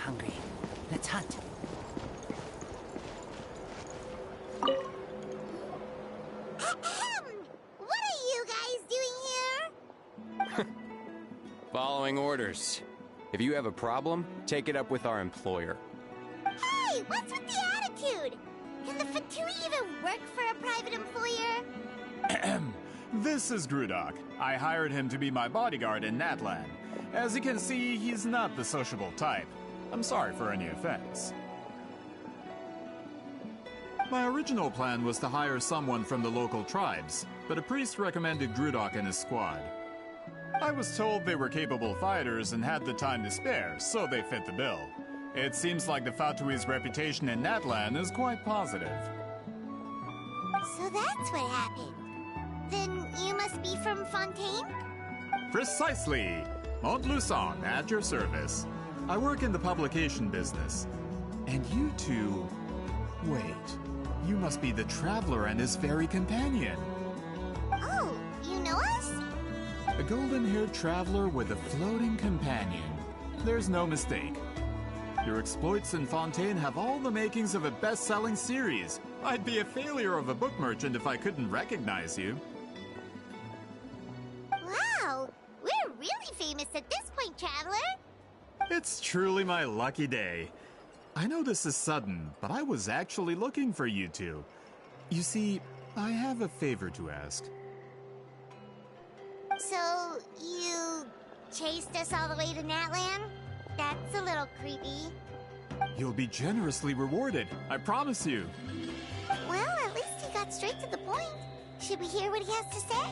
hungry. Let's hunt. What are you guys doing here? Following orders. If you have a problem, take it up with our employer. Hey, what's with the attitude? Can the Fatui even work for a private employer? This is Grudok. I hired him to be my bodyguard in Natlan. As you can see, he's not the sociable type. I'm sorry for any offense. My original plan was to hire someone from the local tribes, but a priest recommended Grudok and his squad. I was told they were capable fighters and had the time to spare, so they fit the bill. It seems like the Fatui's reputation in Natlan is quite positive. So that's what happened. Then you must be from Fontaine? Precisely! Montluçon, at your service. I work in the publication business. And you two... Wait, you must be the traveler and his fairy companion. Oh, you know us? A golden-haired traveler with a floating companion. There's no mistake. Your exploits in Fontaine have all the makings of a best-selling series. I'd be a failure of a book merchant if I couldn't recognize you. Wow, we're really famous at this point, Traveler. It's truly my lucky day. I know this is sudden, but I was actually looking for you two. You see, I have a favor to ask. So, you chased us all the way to Natlan? That's a little creepy. You'll be generously rewarded, I promise you. Well, at least he got straight to the point. Should we hear what he has to say?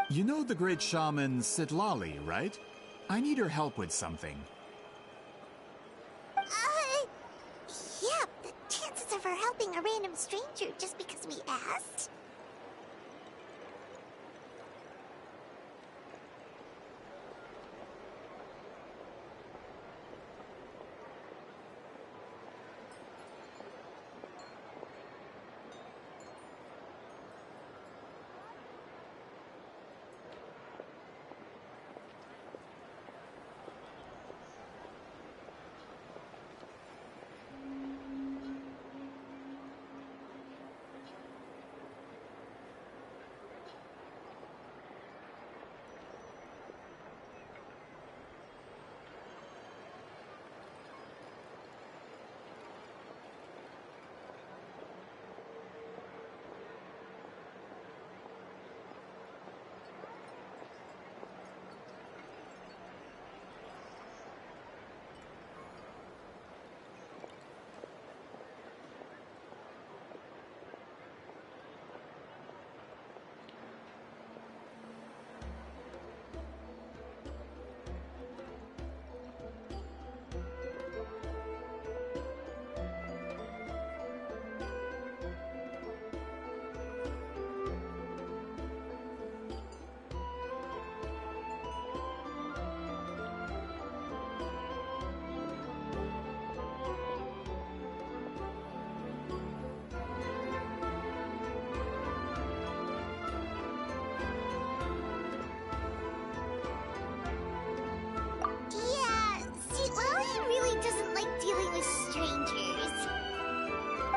You know the great shaman Sitlali, right? I need her help with something. Yeah, the chances of her helping a random stranger just because we asked?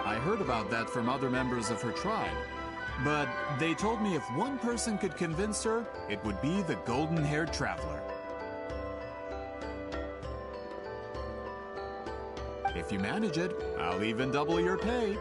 I heard about that from other members of her tribe. But they told me if one person could convince her, it would be the golden-haired traveler. If you manage it, I'll even double your pay.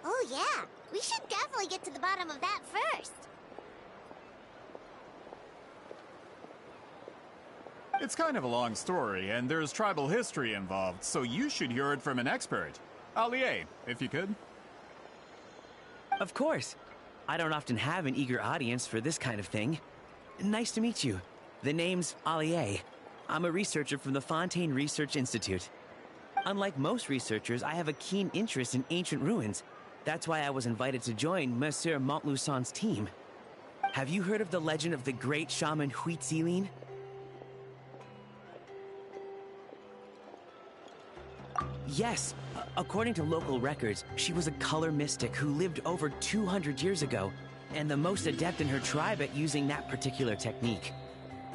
Oh yeah, we should definitely get to the bottom of that first. It's kind of a long story, and there's tribal history involved, so you should hear it from an expert. Allier, if you could. Of course. I don't often have an eager audience for this kind of thing. Nice to meet you. The name's Allier. I'm a researcher from the Fontaine Research Institute. Unlike most researchers, I have a keen interest in ancient ruins. That's why I was invited to join Monsieur Montluçon's team. Have you heard of the legend of the great shaman Huitzilin? Yes. According to local records, she was a color mystic who lived over 200 years ago, and the most adept in her tribe at using that particular technique.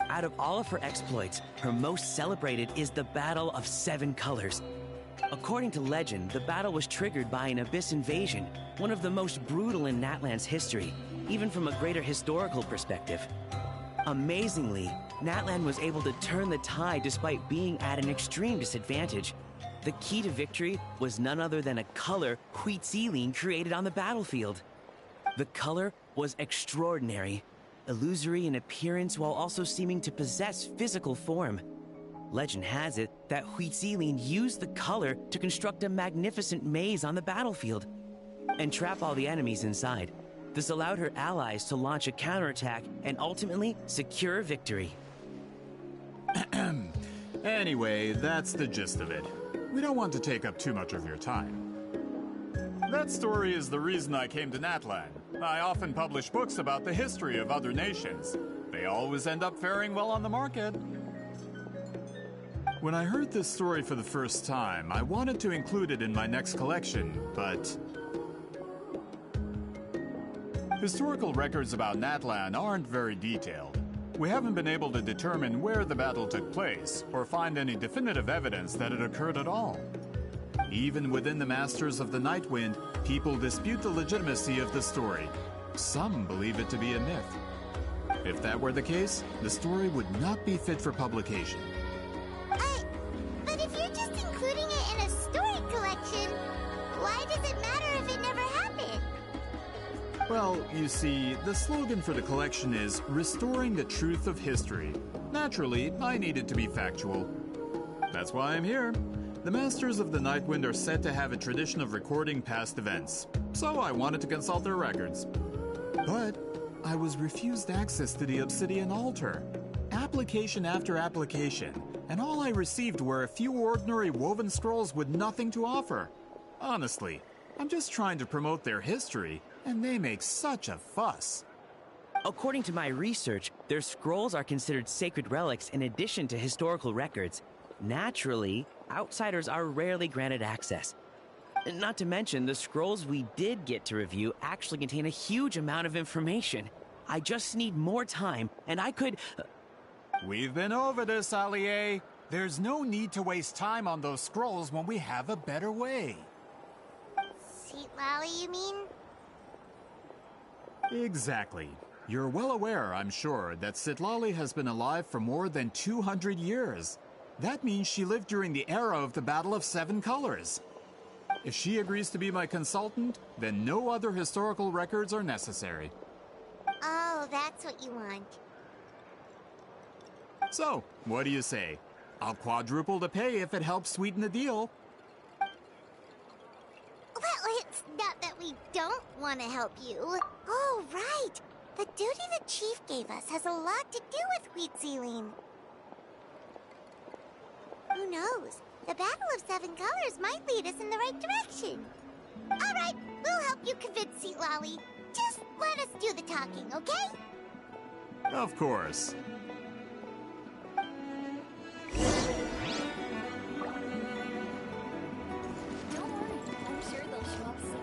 Out of all of her exploits, her most celebrated is the Battle of Seven Colors. According to legend, the battle was triggered by an abyss invasion, one of the most brutal in Natlan's history, even from a greater historical perspective. Amazingly, Natlan was able to turn the tide despite being at an extreme disadvantage. The key to victory was none other than a color Huitzilin created on the battlefield. The color was extraordinary, illusory in appearance while also seeming to possess physical form. Legend has it that Huitzilin used the color to construct a magnificent maze on the battlefield and trap all the enemies inside. This allowed her allies to launch a counterattack and ultimately secure victory. Anyway, that's the gist of it. We don't want to take up too much of your time. That story is the reason I came to Natlan. I often publish books about the history of other nations. They always end up faring well on the market. When I heard this story for the first time, I wanted to include it in my next collection, but historical records about Natlan aren't very detailed. We haven't been able to determine where the battle took place, or find any definitive evidence that it occurred at all. Even within the Masters of the Nightwind, people dispute the legitimacy of the story. Some believe it to be a myth. If that were the case, the story would not be fit for publication. But if you're just including it in a story collection, why does it matter if it never happened? Well, you see, the slogan for the collection is Restoring the Truth of History. Naturally, I need it to be factual. That's why I'm here. The Masters of the Nightwind are said to have a tradition of recording past events, so I wanted to consult their records. But I was refused access to the Obsidian Altar. Application after application, and all I received were a few ordinary woven scrolls with nothing to offer. Honestly, I'm just trying to promote their history, and they make such a fuss. According to my research, their scrolls are considered sacred relics in addition to historical records. Naturally, outsiders are rarely granted access. Not to mention, the scrolls we did get to review actually contain a huge amount of information. I just need more time, and I could... We've been over this, Allier. There's no need to waste time on those scrolls when we have a better way. Seat Lally, you mean? Exactly. You're well aware, I'm sure, that Sitlali has been alive for more than 200 years. That means she lived during the era of the Battle of Seven Colors. If she agrees to be my consultant, then no other historical records are necessary. Oh, that's what you want. So, what do you say? I'll quadruple the pay if it helps sweeten the deal. Well, it's not that we don't want to help you. Oh, right. The duty the chief gave us has a lot to do with Huitzilin. Who knows? The Battle of Seven Colors might lead us in the right direction. All right, we'll help you convince Seat Lolly. Just let us do the talking, okay? Of course. Don't worry, I'm sure they'll show up soon.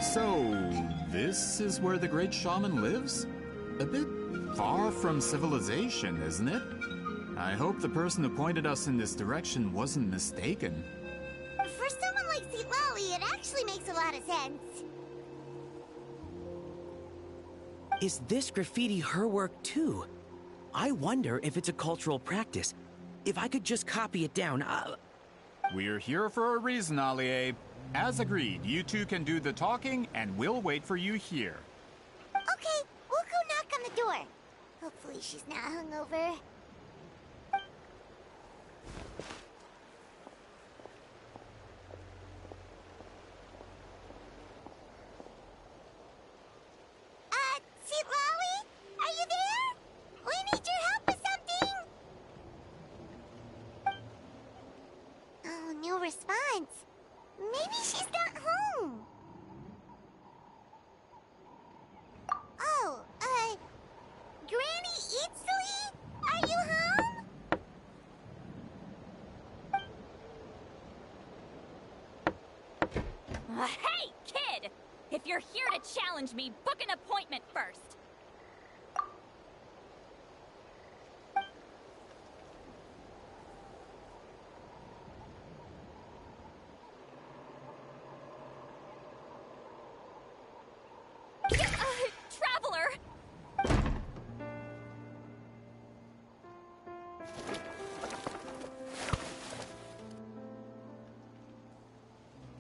So, this is where the great shaman lives? A bit far from civilization, isn't it? I hope the person who pointed us in this direction wasn't mistaken. For someone like Seat Lolly, it actually makes a lot of sense. Is this graffiti her work too? I wonder if it's a cultural practice. If I could just copy it down, We're here for a reason, Allier. As agreed, you two can do the talking, and we'll wait for you here. Okay, we'll go knock on the door. Hopefully she's not hungover. Hey, kid! If you're here to challenge me, book an appointment first. Traveler!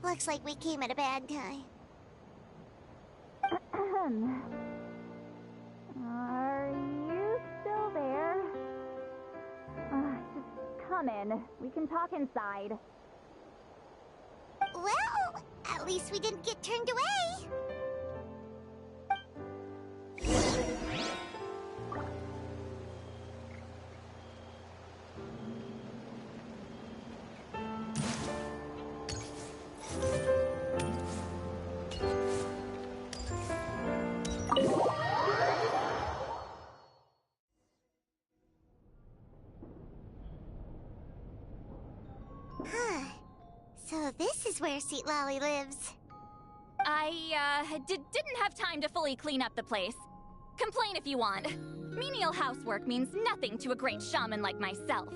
Looks like we came at a bad time. Are you still there? Just come in. We can talk inside. Well, at least we didn't get turned away. So this is where Sweet Lolly lives. I, didn't have time to fully clean up the place. Complain if you want. Menial housework means nothing to a great shaman like myself.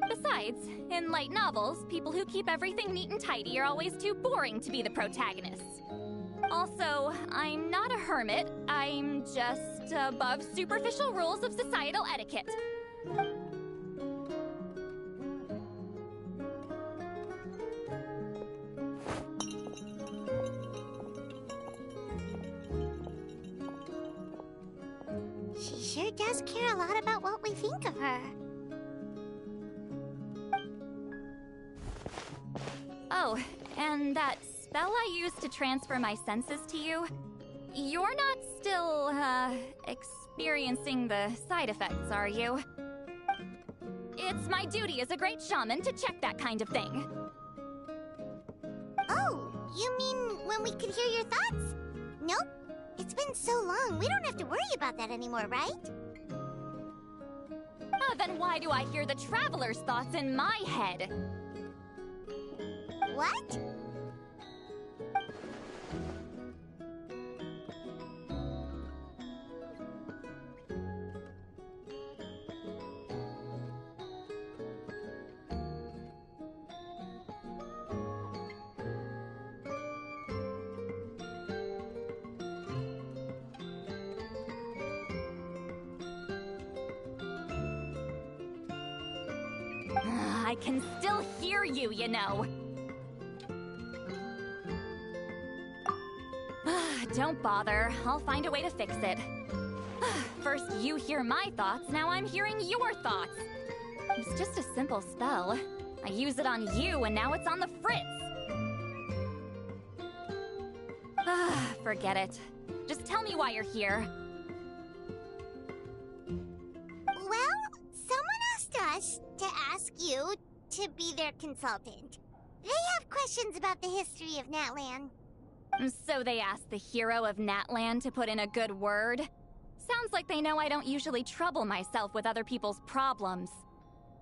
Besides, in light novels, people who keep everything neat and tidy are always too boring to be the protagonists. Also, I'm not a hermit. I'm just above superficial rules of societal etiquette. She sure does care a lot about what we think of her. Oh, and that spell I used to transfer my senses to you, you're not still, experiencing the side effects, are you? It's my duty as a great shaman to check that kind of thing. Oh, you mean when we could hear your thoughts? Nope. It's been so long, we don't have to worry about that anymore, right? Then why do I hear the traveler's thoughts in my head? What? I can still hear you, you know. Don't bother. I'll find a way to fix it. First you hear my thoughts, now I'm hearing your thoughts. It's just a simple spell. I use it on you, and now it's on the Fritz. Forget it. Just tell me why you're here. Well, someone asked us to ask you to be their consultant. They have questions about the history of Natlan. So they asked the hero of Natlan to put in a good word? Sounds like they know I don't usually trouble myself with other people's problems.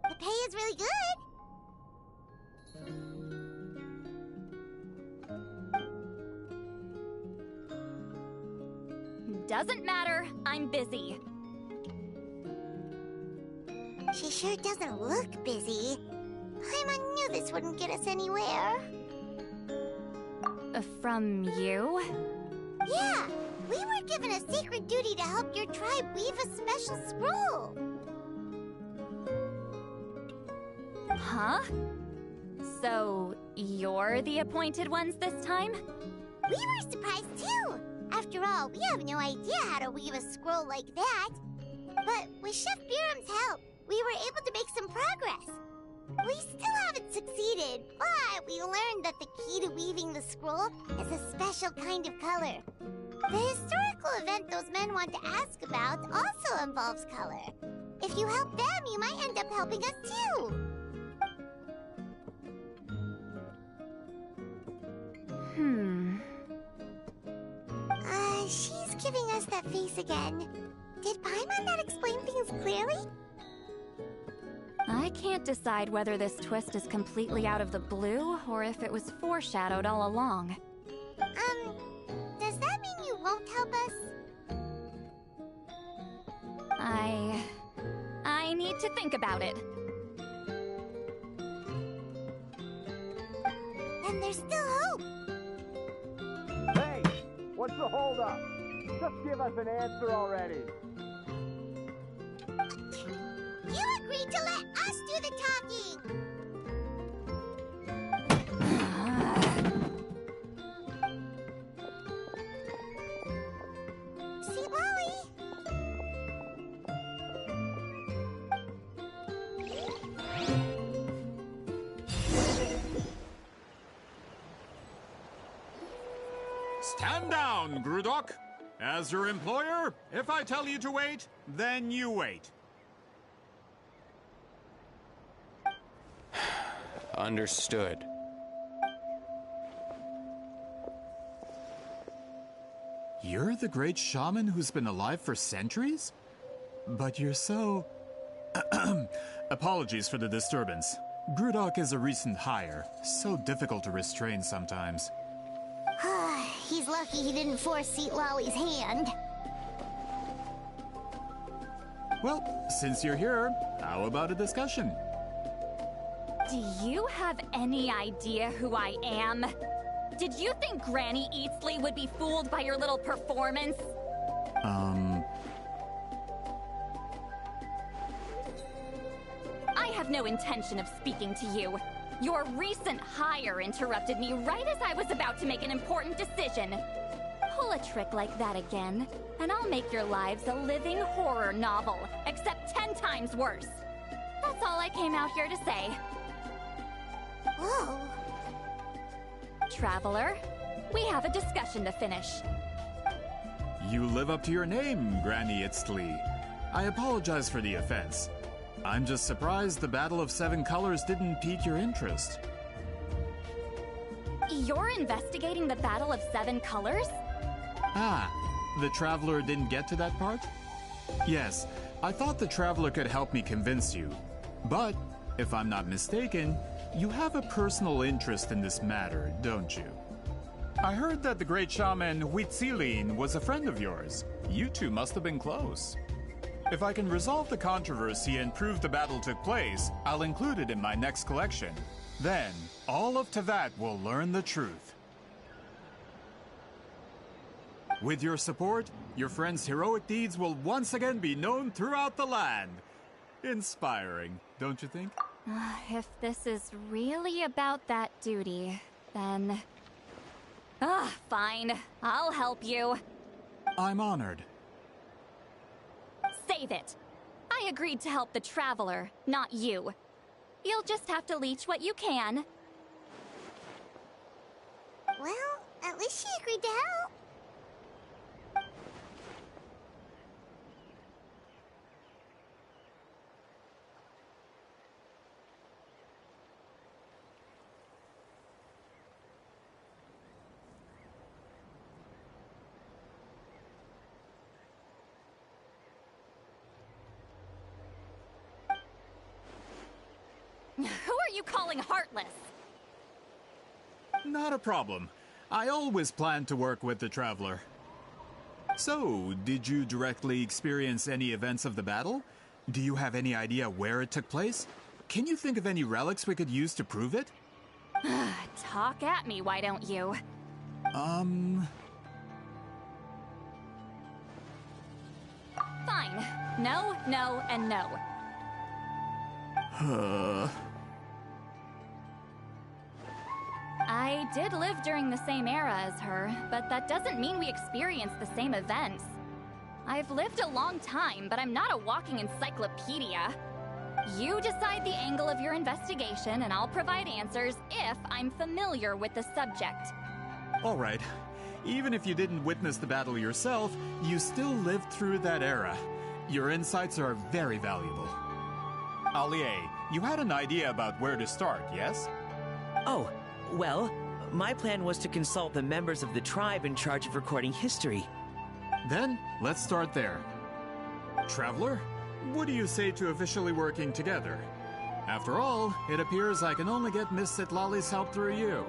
The pay is really good. Doesn't matter. I'm busy. She sure doesn't look busy. Paimon knew this wouldn't get us anywhere. From you? Yeah, we were given a sacred duty to help your tribe weave a special scroll. Huh? So, you're the appointed ones this time? We were surprised too. After all, we have no idea how to weave a scroll like that. But with Chef Biram's help, we were able to make some progress. We still haven't succeeded, but we learned that the key to weaving the scroll is a special kind of color. The historical event those men want to ask about also involves color. If you help them, you might end up helping us too. She's giving us that face again. Did Paimon not explain things clearly? I can't decide whether this twist is completely out of the blue or if it was foreshadowed all along. Does that mean you won't help us? I need to think about it. And there's still hope. Hey, what's the holdup? Just give us an answer already. You agreed to let us do the talking. See, Molly? Stand down, Grudok. As your employer, if I tell you to wait, then you wait. Understood. You're the great shaman who's been alive for centuries? But you're so... Apologies for the disturbance. Grudok is a recent hire, so difficult to restrain sometimes. He's lucky he didn't force Seat Lolly's hand. Well, since you're here, how about a discussion? Do you have any idea who I am? Did you think Granny Eatsley would be fooled by your little performance? I have no intention of speaking to you. Your recent hire interrupted me right as I was about to make an important decision. Pull a trick like that again, and I'll make your lives a living horror novel, except 10 times worse. That's all I came out here to say. Whoa. Traveler, we have a discussion to finish. You live up to your name, Granny Itztli. I apologize for the offense. I'm just surprised the Battle of Seven Colors didn't pique your interest. You're investigating the Battle of Seven Colors? Ah, the Traveler didn't get to that part? Yes, I thought the Traveler could help me convince you. But, if I'm not mistaken, you have a personal interest in this matter, don't you? I heard that the great shaman Huitzilin was a friend of yours. You two must have been close. If I can resolve the controversy and prove the battle took place, I'll include it in my next collection. Then, all of Tevat will learn the truth. With your support, your friend's heroic deeds will once again be known throughout the land. Inspiring, don't you think? If this is really about that duty, then... fine. I'll help you. I'm honored. Save it. I agreed to help the Traveler, not you. You'll just have to leech what you can. Well, at least she agreed to help. Who are you calling heartless? Not a problem. I always planned to work with the Traveler. So, did you directly experience any events of the battle? Do you have any idea where it took place? Can you think of any relics we could use to prove it? Talk at me, why don't you? Fine. No, no, and no. I did live during the same era as her, but that doesn't mean we experienced the same events. I've lived a long time, but I'm not a walking encyclopedia. You decide the angle of your investigation, and I'll provide answers if I'm familiar with the subject. All right. Even if you didn't witness the battle yourself, you still lived through that era. Your insights are very valuable. Allier, you had an idea about where to start, yes? Oh, well, my plan was to consult the members of the tribe in charge of recording history. Then, let's start there. Traveler, what do you say to officially working together? After all, it appears I can only get Miss Citlali's help through you.